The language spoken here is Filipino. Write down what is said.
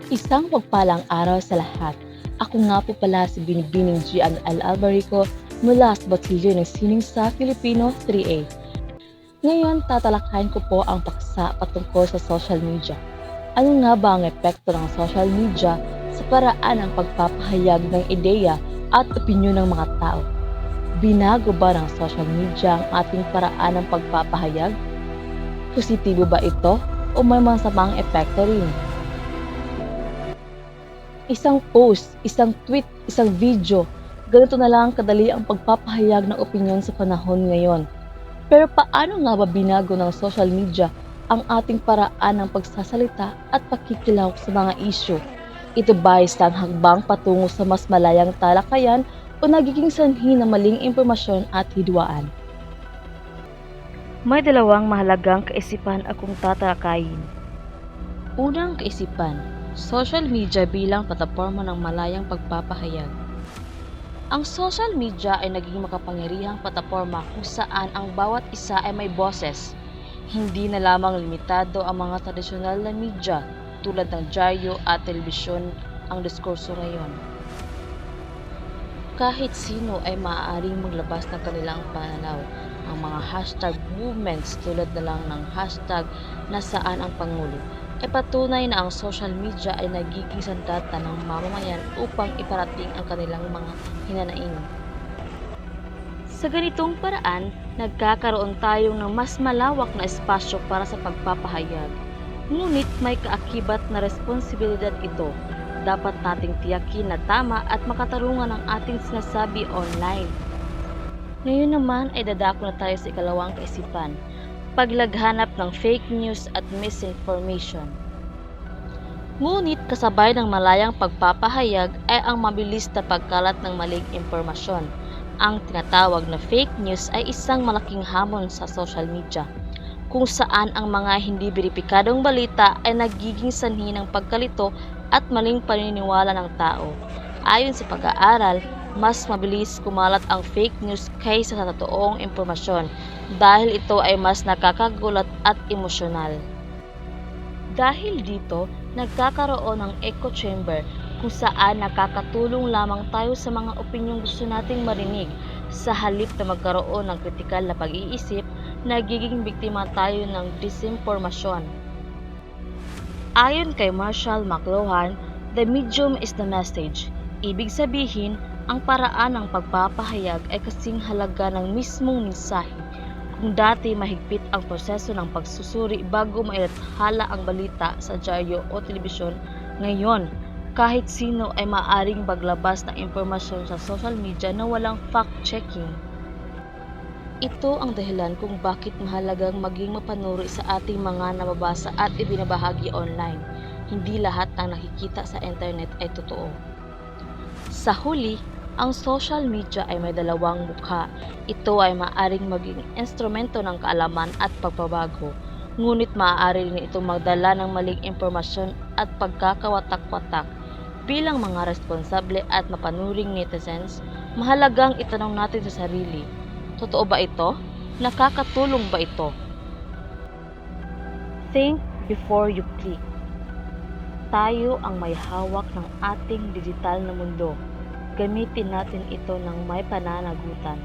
Isang pagpalang araw sa lahat. Ako nga po pala si Binibining Gian Albarico mula sa Batilyo ng Sining sa Filipino 3A. Ngayon, tatalakayin ko po ang paksa patungkol sa social media. Ano nga ba ang epekto ng social media sa paraan ng pagpapahayag ng ideya at opinyon ng mga tao? Binago ba ng social media ang ating paraan ng pagpapahayag? Positibo ba ito o may masamang epekto rin? Isang post, isang tweet, isang video, ganito na lang kadali ang pagpapahayag ng opinyon sa panahon ngayon. Pero paano nga ba binago ng social media ang ating paraan ng pagsasalita at pakikilahok sa mga isyu? Ito ba ay isang hakbang patungo sa mas malayang talakayan o nagiging sanhi ng maling impormasyon at hidwaan? May dalawang mahalagang kaisipan akong tatalakayin. Unang kaisipan, social media bilang plataporma ng malayang pagpapahayag. Ang social media ay naging makapangyarihang plataporma kung saan ang bawat isa ay may boses. Hindi na lamang limitado ang mga tradisyonal na media tulad ng dyaryo at telebisyon ang diskurso ngayon. Kahit sino ay maaaring maglabas ng kanilang pananaw. Ang mga hashtag movements tulad na lang ng hashtag nasaan ang Pangulo ay patunay na ang social media ay nagiging sandata ng mamamayan upang iparating ang kanilang mga hinanaing. Sa ganitong paraan, nagkakaroon tayong ng mas malawak na espasyo para sa pagpapahayag. Ngunit may kaakibat na responsibilidad ito. Dapat nating tiyakin na tama at makatarungan ang ating sinasabi online. Ngayon naman ay dadako na tayo sa ikalawang kaisipan, paglaghanap ng fake news at misinformation. Ngunit kasabay ng malayang pagpapahayag ay ang mabilis na pagkalat ng maling impormasyon. Ang tinatawag na fake news ay isang malaking hamon sa social media, kung saan ang mga hindi beripikadong balita ay nagiging sanhi ng pagkalito at maling paniniwala ng tao. Ayon sa pag-aaral, mas mabilis kumalat ang fake news kaysa sa totoong impormasyon dahil ito ay mas nakakagulat at emosyonal. Dahil dito, nagkakaroon ng echo chamber kung saan nakakatulong lamang tayo sa mga opinyong gusto nating marinig. Sa halip na magkaroon ng kritikal na pag-iisip, nagiging biktima tayo ng disinformasyon. Ayon kay Marshall McLuhan, the medium is the message. Ibig sabihin, ang paraan ng pagpapahayag ay kasing halaga ng mismong mensahe. Kung dati mahigpit ang proseso ng pagsusuri bago mailathala ang balita sa dyaryo o telebisyon, ngayon, kahit sino ay maaaring maglabas ng impormasyon sa social media na walang fact-checking. Ito ang dahilan kung bakit mahalagang maging mapanuri sa ating mga nababasa at ibinabahagi online. Hindi lahat ng nakikita sa internet ay totoo. Sa huli, ang social media ay may dalawang mukha. Ito ay maaaring maging instrumento ng kaalaman at pagbabago. Ngunit maaari rin itong magdala ng maling impormasyon at pagkakawatak-watak. Bilang mga responsable at mapanuring netizens, mahalagang itanong natin sa sarili, totoo ba ito? Nakakatulong ba ito? Think before you click. Tayo ang may hawak ng ating digital na mundo. Gamitin natin ito ng may pananagutan.